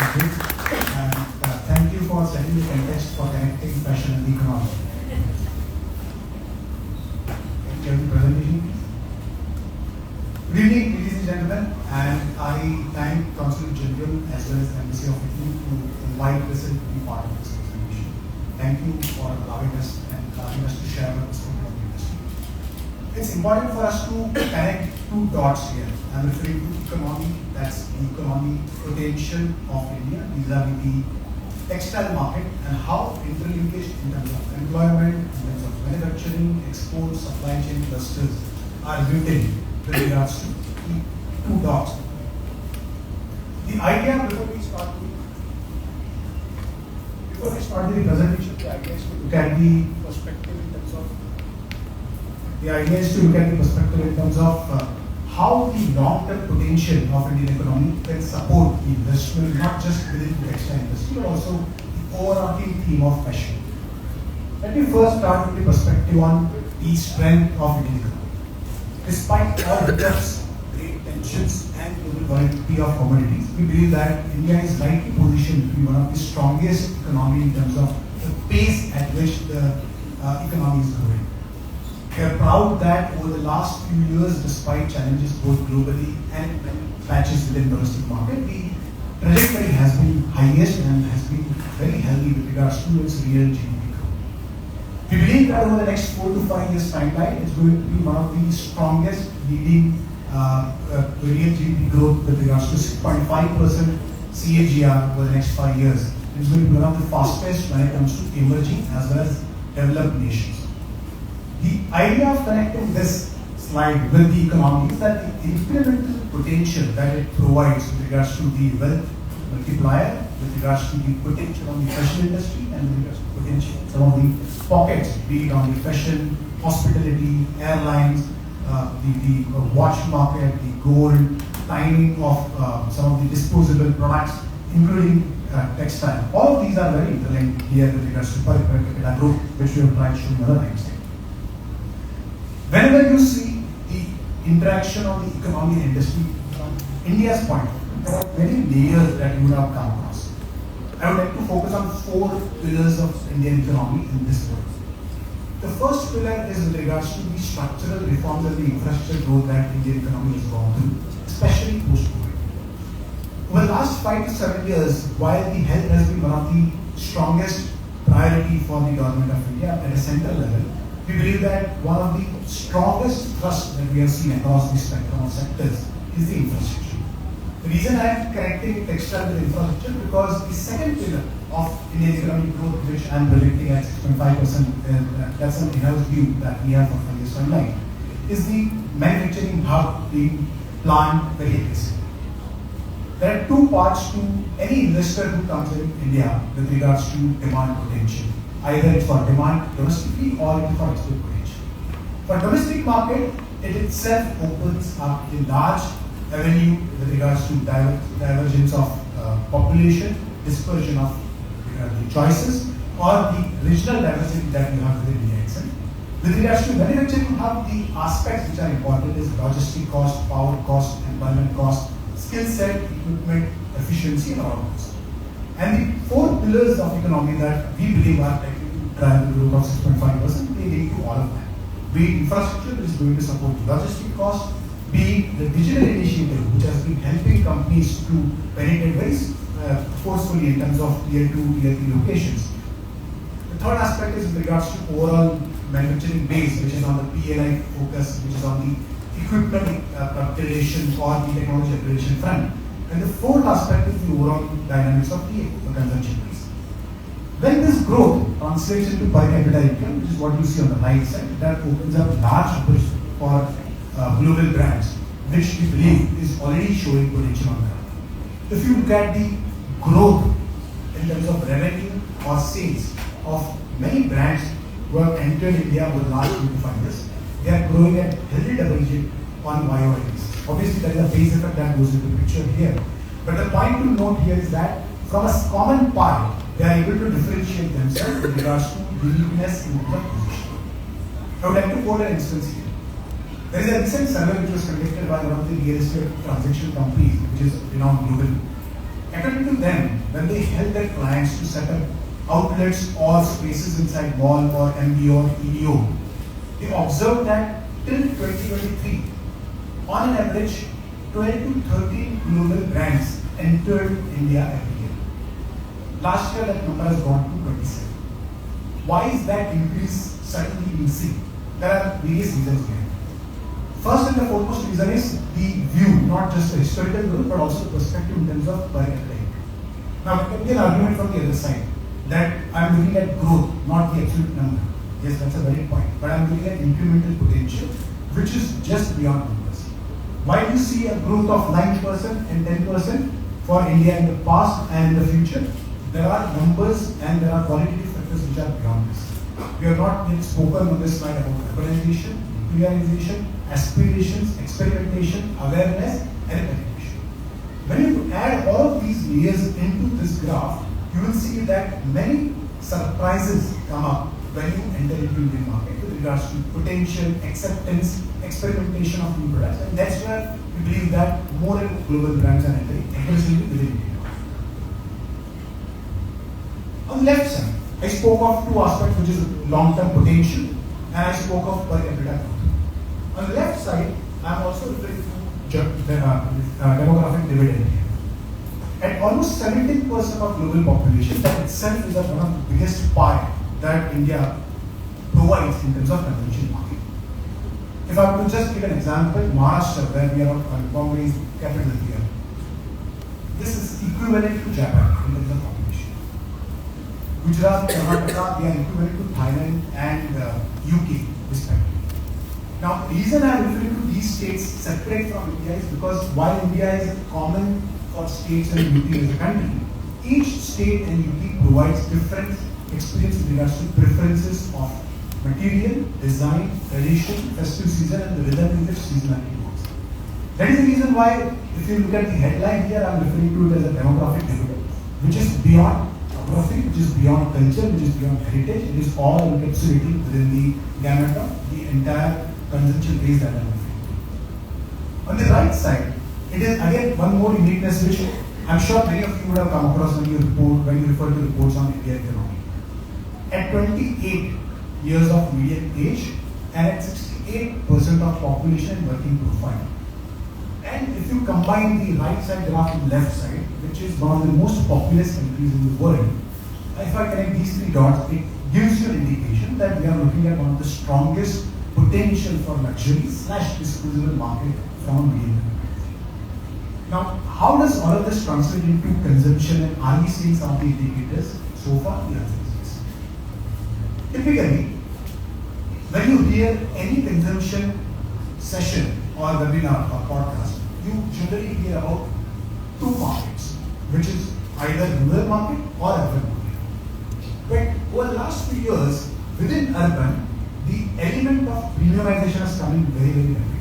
Sehul. And thank you for setting the context for connecting fashion and economy. Can you presentation, please? Good evening, ladies and gentlemen, and I thank Consul General as well as Embassy of Italy to invite us to be part of this presentation. Thank you for allowing us to share our perspective on the industry. It's important for us to connect two dots here. I'm referring to economy, that's the economic potential of India vis-a-vis the textile market and how interlinkage in terms of employment, in terms of manufacturing, export, supply chain clusters are built in with regards to the two dots. The idea before we start the presentation, the idea is to look at the perspective in terms of how the long-term potential of Indian economy can support the investment, not just within the textile industry, but also the overarching theme of fashion. Let me first start with the perspective on the strength of Indian economy. Despite all the threats, great tensions, and global volatility of commodities, we believe that India is rightly positioned to be one of the strongest economies in terms of the pace at which the economy is growing. We are proud that over the last few years, despite challenges both globally and patches within the domestic market, the trajectory has been highest and has been very healthy with regards to its real GDP growth. We believe that over the next 4 to 5 years timeline, it's going to be one of the strongest leading real GDP growth with regards to 6.5% CAGR over the next 5 years. It's going to be one of the fastest when it comes to emerging as well as developed nations. The idea of connecting this slide with the economy is that the incremental potential that it provides with regards to the wealth multiplier, with regards to the potential on the fashion industry, and with regards to potential some of the pockets, be it on the fashion, hospitality, airlines, the watch market, the gold, timing of some of the disposable products, including textile. All of these are very interlinked here with regards to per capita growth, which we have tried to show in other times. Whenever you see the interaction of the economy and industry from India's point of view, there are many layers that you would have come across. I would like to focus on 4 pillars of Indian economy in this work. The first pillar is with regards to the structural reforms and the infrastructure growth that Indian economy has gone through, especially post-COVID. Over the last 5 to 7 years, while the health has been one of the strongest priority for the government of India at a central level, we believe that one of the strongest thrusts that we have seen across the spectrum of sectors is the infrastructure. The reason I am connecting textile with infrastructure because the second pillar of Indian economic growth, which I am predicting at 6.5%, that's an in-house view that we have for 5 years timeline, is the manufacturing hub being planned very aggressively. There are 2 parts to any investor who comes in India with regards to demand potential. Either it's for demand domestically or it's for export potential. For domestic market, it itself opens up a large avenue with regards to divergence of population, dispersion of the choices, or the regional diversity that you have within India itself. With regards to manufacturing hub, the aspects which are important is logistic cost, power cost, employment cost, skill set, equipment, efficiency, and all of this. And the 4 pillars of economy that we believe are likely to drive the growth of 6.5%, they link to all of that. Be it infrastructure, which is going to support logistic cost, be it the digital initiative, which has been helping companies to penetrate very forcefully in terms of tier 2, tier 3 locations. The third aspect is with regards to overall manufacturing base, which is on the PLI focus, which is on the equipment upgradation or the technology upgradation front. And the fourth aspect is the overall dynamics of the consumption base. When this growth translates into per capita income, which is what you see on the right side, that opens up large opportunity for global brands, which we believe is already showing potential on ground. If you look at the growth in terms of revenue or sales of many brands who have entered India over the last 2 to 5 years, they are growing at healthy double-digit on YoY basis. Obviously, there is a base effect that goes into the picture here. But the point to note here is that from a common part, they are able to differentiate themselves with regards to uniqueness in the position. I would like to quote an instance here. There is a recent survey which was conducted by one of the real estate transaction companies, which is renowned globally. According to them, when they help their clients to set up outlets or spaces inside mall or MBO or EDO, they observed that till 2023, on an average, 12 to 13 global brands entered India every year. Last year, that number has gone to 27. Why is that increase suddenly being seen? There are various reasons behind it. First and the foremost reason is the view, not just the historical growth, but also the perspective in terms of per capita income. Now, there can be an argument from the other side that I'm looking at growth, not the absolute number. Yes, that's a valid point. But I'm looking at incremental potential, which is just beyond numbers. While you see a growth of 9% and 10% for India in the past and in the future, there are numbers and there are qualitative factors which are beyond this. We have not yet spoken on this slide about urbanization, nuclearization, aspirations, experimentation, awareness, and penetration. When you add all of these layers into this graph, you will see that many surprises come up when you enter into the Indian market with regards to potential, acceptance, experimentation of new products, and that's where we believe that more and more global brands are entering aggressively within India. On the left side, I spoke of two aspects, which is long-term potential, and I spoke of per capita growth. On the left side, I am also referring to demographic dividend here. At almost 17% of global population, that itself is one of the biggest pie that India provides in terms of consumption market. If I were to just give an example, Maharashtra, where we are Bombay's capital here, this is equivalent to Japan in terms of population. Gujarat, Karnataka, they are equivalent to Thailand and UK, respectively. Now, the reason I am referring to these states separate from India is because while India is common for states and UP as a country, each state and UP provides different experience with regards to preferences of material, design, tradition, festive season, and the rhythm in which seasonality works. That is the reason why, if you look at the headline here, I am referring to it as a demographic dividend, which is beyond geography, which is beyond culture, which is beyond heritage. It is all encapsulated within the gamut of the entire consumption base that I am referring to. On the right side, it is again one more uniqueness which I am sure many of you would have come across when you refer to reports on Indian economy. At 28 years of median age and at 68% of population working profile. And if you combine the right side graph with the left side, which is one of the most populous countries in the world, if I connect these three dots, it gives you an indication that we are looking at one of the strongest potential for luxury / disposable market from a median country. Now, how does all of this translate into consumption, and are we seeing some of the indicators? So far, the answer is yes. Typically, when you hear any consumption session or webinar or podcast, you generally hear about two markets, which is either rural market or urban market. But over the last few years, within urban, the element of premiumization is coming very, very rapidly.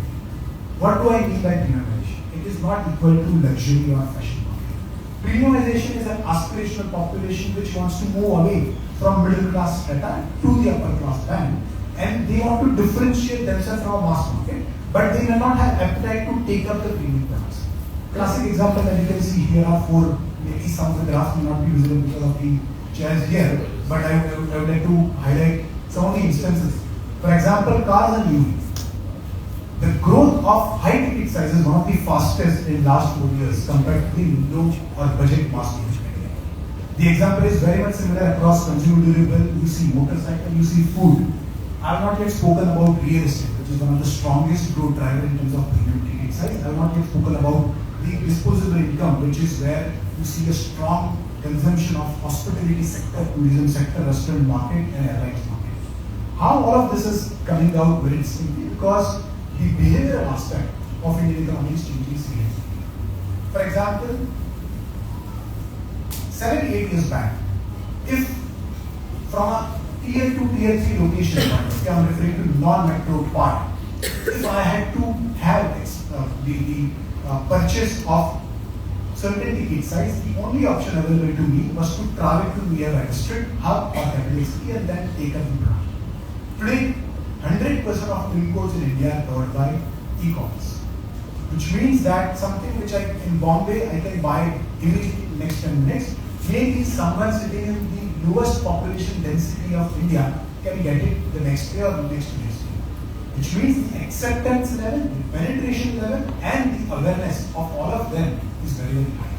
What do I mean by premiumization? It is not equal to luxury or fashion market. Premiumization is an aspirational population which wants to move away from middle class strata to the upper class band, and they want to differentiate themselves from a mass market, but they may not have appetite to take up the premium products. Classic example that you can see here are four, maybe some of the graphs may not be visible because of the chairs here, but I would like to highlight some of the instances. For example, cars and UVs. The growth of high ticket size is one of the fastest in last 4 years compared to the low or budget mass market. The example is very much similar across consumer durable. You see motorcycle, you see food. I have not yet spoken about real estate, which is one of the strongest growth driver in terms of premium ticket size. I have not yet spoken about the disposable income, which is where you see a strong consumption of hospitality sector, tourism sector, restaurant market, and airlines market. How all of this is coming out very distinctly? Because the behavioral aspect of Indian economy is changing significantly. For example, 7-8 years back, if from a tier 2, tier 3 location, I am referring to non-metro part, if I had to have the purchase of certain ticket size, the only option available to me was to travel to near a district, hub or capital city and then take up the product. Today, 100% of pin codes in India are covered by e-commerce, which means that something which in Bombay I can buy immediately next 10 minutes, maybe someone sitting in the lowest population density of India can get it the next day or the next day. Which means the acceptance level, the penetration level, and the awareness of all of them is very, very high.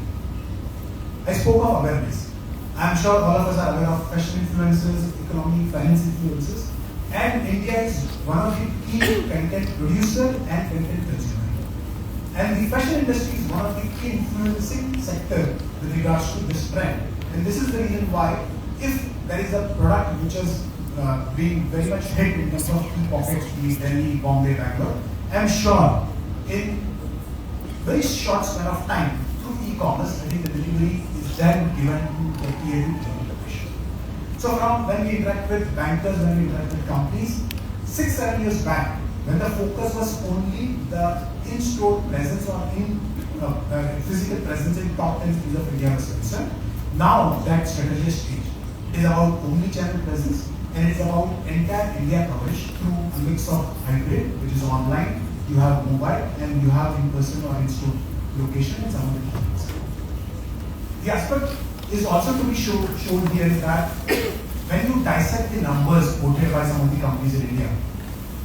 I spoke of awareness. I'm sure all of us are aware of fashion influencers, economic finance influencers, and India is one of the key content producer and content consumer. And the fashion industry is one of the key influencing sector with regards to this trend. And this is the reason why, if there is a product which is being very much hit in terms of key pockets, be Delhi, Bombay, Bangalore, I'm sure in very short span of time through e-commerce, I think the delivery is then given to the tier 2 location. So from when we interact with bankers, when we interact with companies, 6-7 years back, when the focus was only the in-store presence or in physical presence in top 10 cities of India was concerned, now that strategy has changed. It is about omni-channel presence, and it's about entire India coverage through a mix of hybrid, which is online, you have mobile, and you have in-person or in-store location and some of the things. The aspect is also to be shown here is that when you dissect the numbers quoted by some of the companies in India,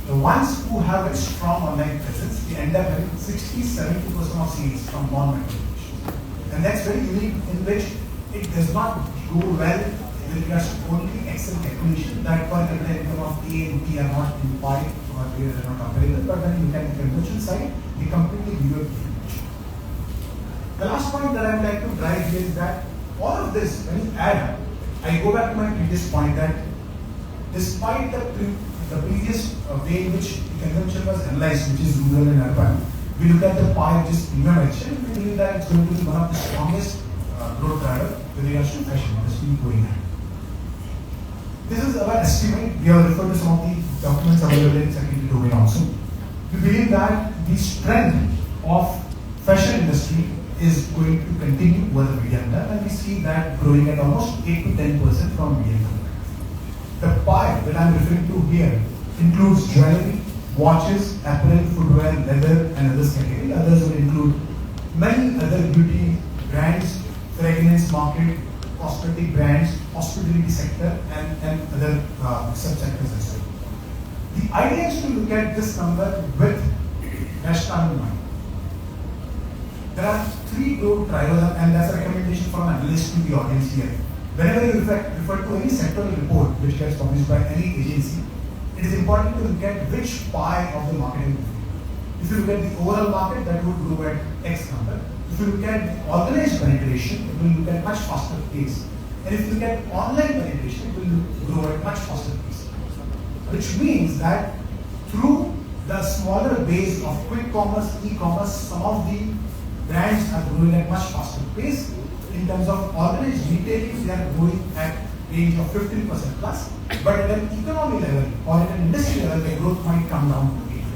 the ones who have a strong online presence, they end up having 60-70% of sales from non-metro locations. And that's very unique, in which it does not go well with regards to only Excel calculation that per capita income of A and B are not in pi or they are not comparable, but when you look at the conversion side, they completely give you a different picture. The last point that I would like to drive here is that all of this, when you add up, I go back to my previous point that despite the previous way in which the consumption was analyzed, which is rural and urban, we look at the pie which is premiumization, and we believe that it's going to be one of the strongest growth driver with regards to fashion industry going ahead. This is our estimate. We have referred to some of the documents available in secondary domain also. We believe that the strength of fashion industry is going to continue over the medium term, and we see that growing at almost 8 to 10% from medium term. The pie that I am referring to here includes jewelry, watches, apparel, footwear, leather, and others category. Others will include many other beauty brands, fragrance market, cosmetic brands, hospitality sector, and other subsectors as well. The idea is to look at this number with rationale in mind. There are 3 growth drivers, and that's a recommendation from an analyst to the audience here. Whenever you refer to any sectoral report which gets published by any agency, it is important to look at which pie of the market is growing. If you look at the overall market, that would grow at X number. If you look at the organized penetration, it will look at much faster pace. And if you look at online penetration, it will grow at much faster pace. Which means that through the smaller base of quick commerce, e-commerce, some of the brands are growing at much faster pace. In terms of organized retailing, they are growing at range of 15% plus. But at an economy level or at an industry level, the growth might come down to 8 to 10%.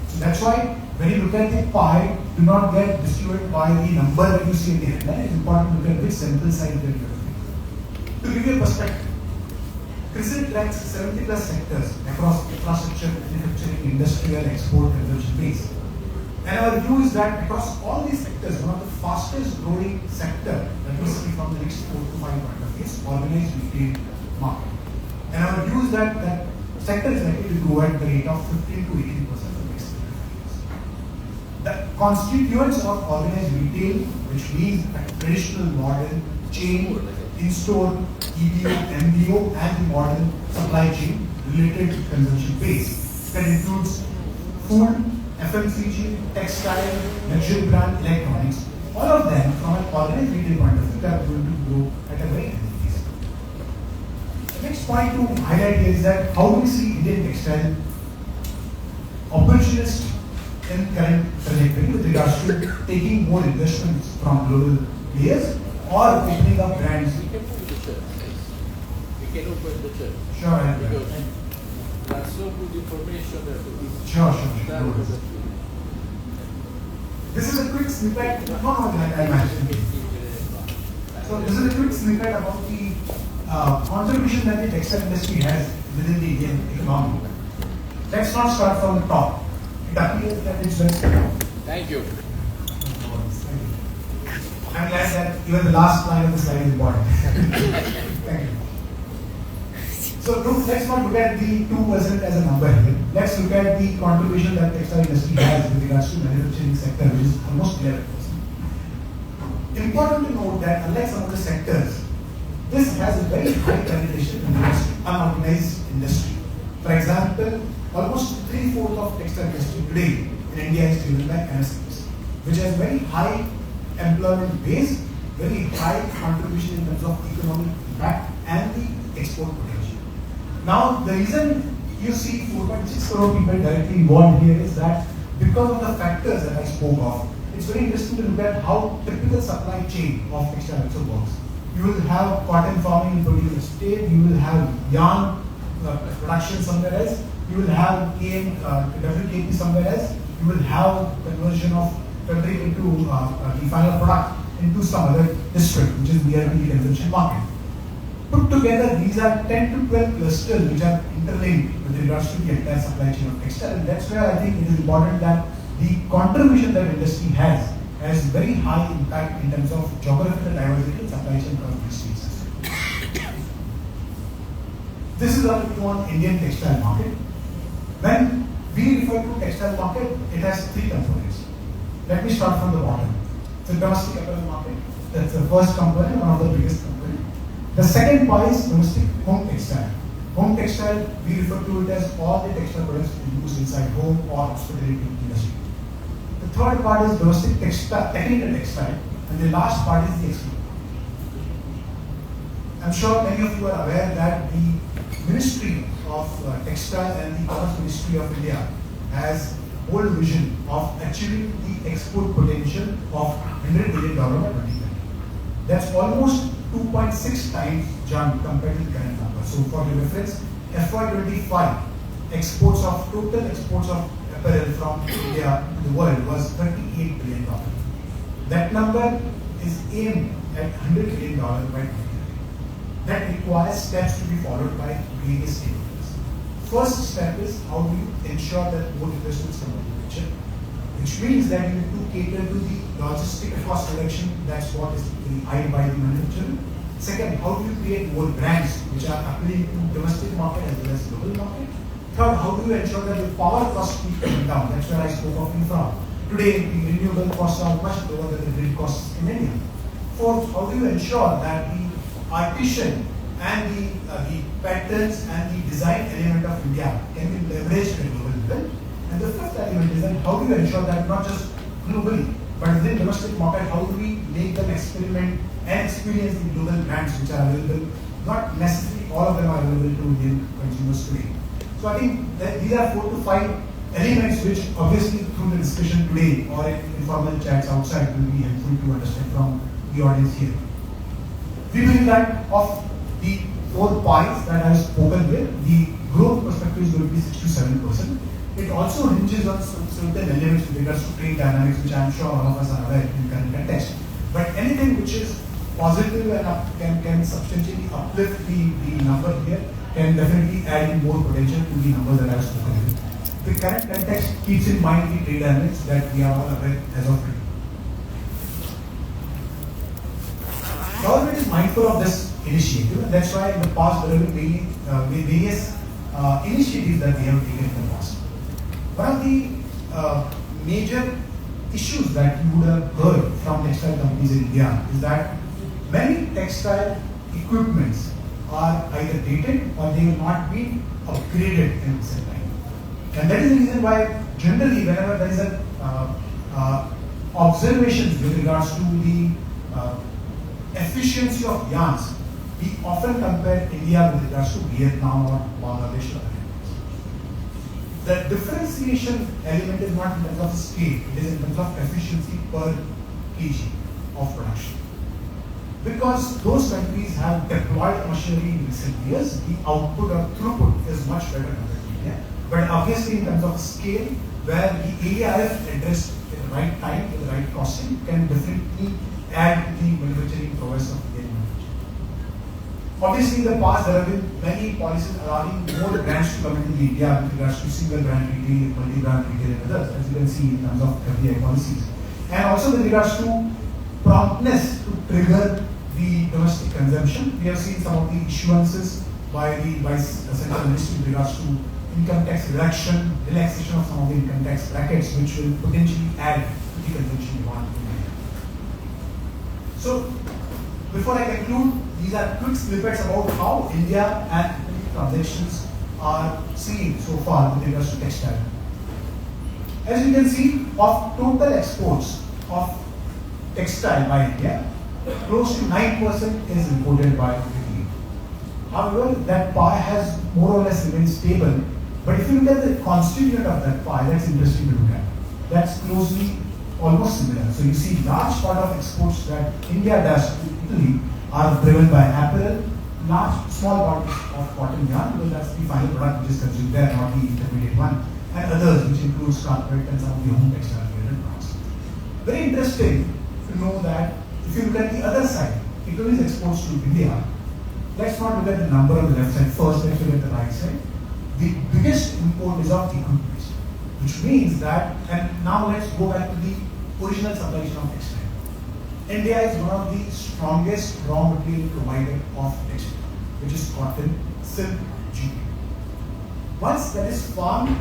So that's why when you look at the pie, do not get distributed by the number that you see in the headline. It's important to look at which sample size that you are looking at. To give you a perspective, CRISIL tracks 70 plus sectors across infrastructure, manufacturing, industrial, export, consumption base. And our view is that across all these sectors, one of the fastest growing sector that we see from the next 4 to 5 point of view is organized retail market. And our view is that that sector is likely to grow at the rate of 15 to 18% for the next 5 years. The constituents of organized retail, which means a traditional modern chain, in-store, EBO, MBO, and the modern supply chain related to consumption base, that includes food, FMCG, textile, luxury brand, electronics, all of them from an organized retail point of view are going to grow at a very healthy pace. The next point to highlight here is that how do we see Indian textile opportunist in current trajectory with regards to taking more investments from global players or opening up brands. We can open the church. We can open the church. Sure, I because that's so good information that we Sure. This is a quick snippet. No, I imagine. So this is a quick snippet about the contribution that the textile industry has within the Indian economy. Let's not start from the top. It appears that it's very. Thank you. Thank you. I'm glad that even the last line of the slide is important. Thank you. So let's not look at the 2% as a number here. Let's look at the contribution that the textile industry has with regards to manufacturing sector, which is almost 11%. Important to note that unlike some of the sectors, this has a very high penetration in the unorganized industry. For example, almost 3/4 of textile industry today in India is driven by MSMEs, which has very high employment base, very high contribution in terms of economic impact and the export potential. Now, the reason you see 4.6 crore people directly involved here is that because of the factors that I spoke of, it's very interesting to look at how typical supply chain of textile also works. You will have cotton farming in particular state, you will have yarn production somewhere else, you will have WKP somewhere else, you will have conversion of fabric into the final product into some other district, which is near the consumption market. Put together, these are 10 to 12 clusters which are interlinked with regards to the entire supply chain of textile. And that's where I think it is important that the contribution that industry has very high impact in terms of geographical diversity and supply chain across these states. This is our view on Indian textile market. When we refer to textile market, it has three components. Let me start from the bottom. The domestic apparel market, that's the first component, one of the biggest component. The second part is domestic home textile. Home textile, we refer to it as all the textile products used inside home or hospitality industry. The third part is domestic textile, technical textile, and the last part is the export. I'm sure many of you are aware that the Ministry of Textile and the Commerce Ministry of India has bold vision of achieving the export potential of $100 billion by 2020. That's almost 2.6 times jump compared to the current number. So for your reference, FY25 total exports of apparel from India to the world was $38 billion. That number is aimed at $100 billion by 2020. That requires steps to be followed by various stakeholders. First step is how do you ensure that more investments come into the picture, which means that you need to cater to the logistic cost reduction. That's what is eyed by the manufacturer. Second, how do you create more brands which are appealing to domestic market as well as global market? Third, how do you ensure that the power costs keep coming down? That's where I spoke of infra. Today, the renewable costs are much lower than the grid costs in India. Fourth, how do you ensure that the artisan and the patterns and the design element of India can be leveraged at a global level? And the fifth element is that how do you ensure that not just globally, but within domestic market, how do we make them experiment and experience the global brands which are available? Not necessarily all of them are available to Indian consumers today. So I think that these are 4 to 5 elements which obviously through the discussion today or in informal chats outside will be helpful to understand from the audience here. We believe that of the 4 pies that I have spoken with, the growth perspective is going to be 6 to 7%. It also hinges on certain elements with regards to trade dynamics, which I'm sure all of us are aware in current context. But anything which is positive and can substantially uplift the number here can definitely add in more potential to the number that I have spoken with. The current context keeps in mind the trade dynamics that we are all aware as of today. Government is mindful of this initiative, and that's why in the past there have been various initiatives that they have taken in the past. One of the major issues that you would have heard from textile companies in India is that many textile equipments are either dated or they have not been upgraded in recent time. And that is the reason why generally whenever there is an observations with regards to the efficiency of yarns, we often compare India with regards to Vietnam or Bangladesh or other countries. The differentiation element is not in terms of scale, it is in terms of efficiency per kg of production. Because those countries have deployed machinery in recent years, the output or throughput is much better compared to India. But obviously in terms of scale, where the AIF addressed at the right time with the right costing can definitely add to the manufacturing prowess of Indian manufacturing. Obviously in the past there have been many policies allowing more brands to come into India with regards to single brand retail, multi-brand retail and others, as you can see in terms of FDI policies. And also with regards to promptness to trigger the domestic consumption. We have seen some of the issuances by the central ministry with regards to income tax reduction, relaxation of some of the income tax brackets, which will potentially add to the consumption demand in India. So, before I conclude, these are quick snippets about how India and transactions are seen so far with regards to textile. As you can see, of total exports of textile by India, close to 9% is imported by Italy. However, that pie has more or less remained stable. But if you look at the constituent of that pie, that's interesting to look at. That's closely almost similar. So you see large part of exports that India does to Italy are driven by apparel, small parts of cotton yarn, because that's the final product which is consumed there, not the intermediate one, and others, which includes carpet and some of the home textile related products. Very interesting to know that if you look at the other side, Italy's exports to India, let's not look at the number on the left side first, let's look at the right side. The biggest import is of equipment, which means that, and now let's go back to the original supply chain of textile. India is one of the strongest raw material provider of textile, which is cotton, silk, jute. Once that is farmed,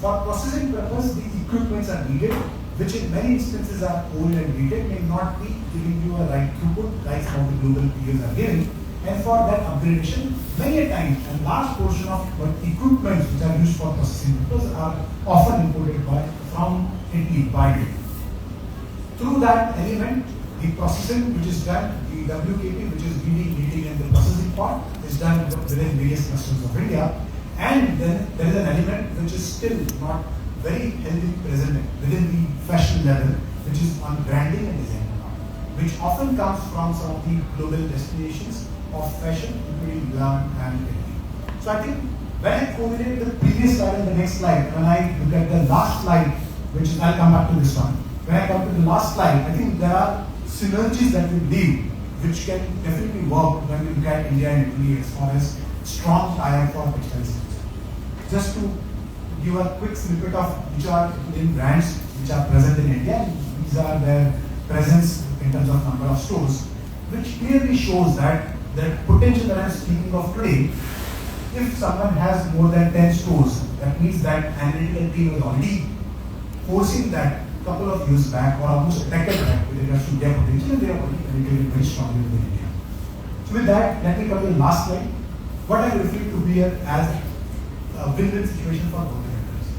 for processing purpose, the equipments are needed, which in many instances are old and dated, may not be giving you a right throughput like how the global peers are giving. And for that upgradation, many a times, a large portion of equipment which are used for processing purposes are often imported from Italy by Italy. Through that element, the processing which is done, the WKP, which is weaving, knitting, and the processing part, is done within various clusters of India. And then there is an element which is still not very healthy present within the fashion level, which is on branding and design, which often comes from some of the global destinations of fashion, including Milan and Italy. So I think when I correlate the previous slide and the next slide, when I look at the last slide, which is, I'll come back to this one. When I come to the last slide, I think there are synergies that we believe which can definitely work when we look at India and Italy as far as strong tie-up for textiles. Just to give a quick snippet of which are Indian brands which are present in India, these are their presence in terms of number of stores, which clearly shows that the potential that I'm speaking of today, if someone has more than 10 stores, that means that analytical team was already forcing that couple of years back or almost a decade back with regards to their potential, and they are already penetrated very strongly within India. So with that, let me come to the last slide. What I refer to here as a win-win situation for both the countries.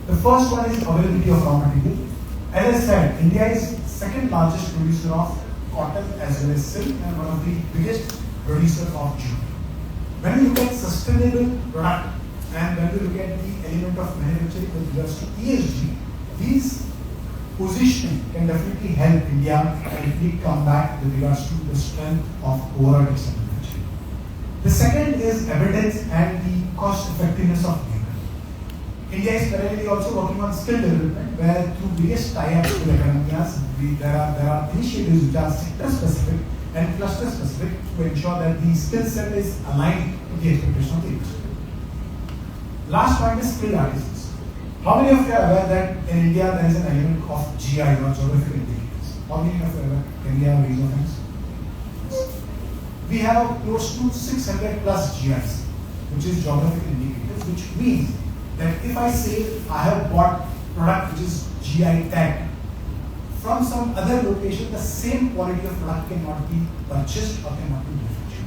The first one is availability of raw material. As I said, India is second largest producer of cotton as well as silk and one of the biggest producers of jute. When we look at sustainable product and when we look at the element of manufacturing with regards to ESG, these positioning can definitely help India and come back with regards to the strength of overall textile manufacturing. The second is evidence and the cost effectiveness of labor. India is currently also working on skill development, where through various tie-ups with academias, there are initiatives which are sector specific and cluster specific to ensure that the skill set is aligned to the expectation of the industry. Last point is skilled artisans. How many of you are aware that in India there is an element of GI or geographical indicators? How many of you are aware? Can we have a raise of hands? We have close to 600 plus GIs, which is geographical indicators, which means that if I say I have bought product which is GI tagged from some other location, the same quality of product cannot be purchased or cannot be manufactured.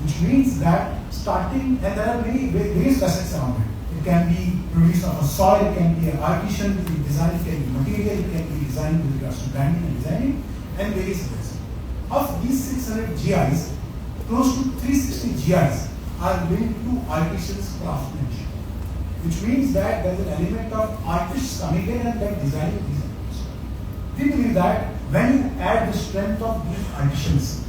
Which means that starting, and there are many various facets around it. It can be produced on a soil, it can be an artisan design, it can be material, it can be designed with regards to branding and designing, and various others. Of these 600 GIs, close to 360 GIs are linked to artisans' craftsmanship, which means that there is an element of artists coming in and then designing these items. We believe that when you add the strength of these artisans,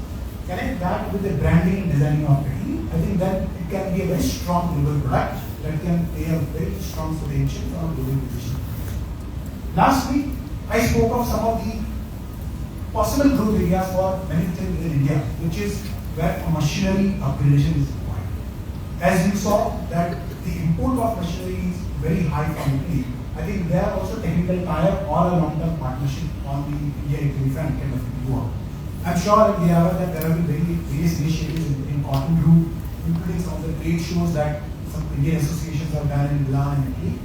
connect that with the branding and designing of it, I think that it can be a very strong global product that can play a very strong potential for a global position. Lastly, I spoke of some of the possible growth areas for manufacturing within India, which is where a machinery upgradation is required. As you saw that the import of machinery is very high from Italy, I think there are also technical tie-up or a long-term partnership on the India-Italy front can definitely go out. I'm sure that we are aware that there have been various initiatives in cotton group, including some of the trade shows that some Indian associations have done in Milan and Italy.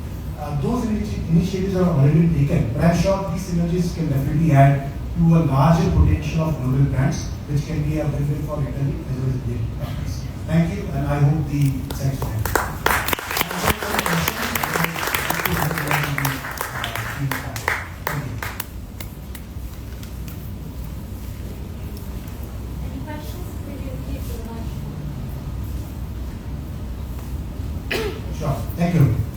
Those initiatives are already taken, but I'm sure these synergies can definitely add to a larger potential of global brands, which can be a benefit for Italy as well as Indian companies. Thank you, and I hope the satisfied. Any questions? Sure. Thank you.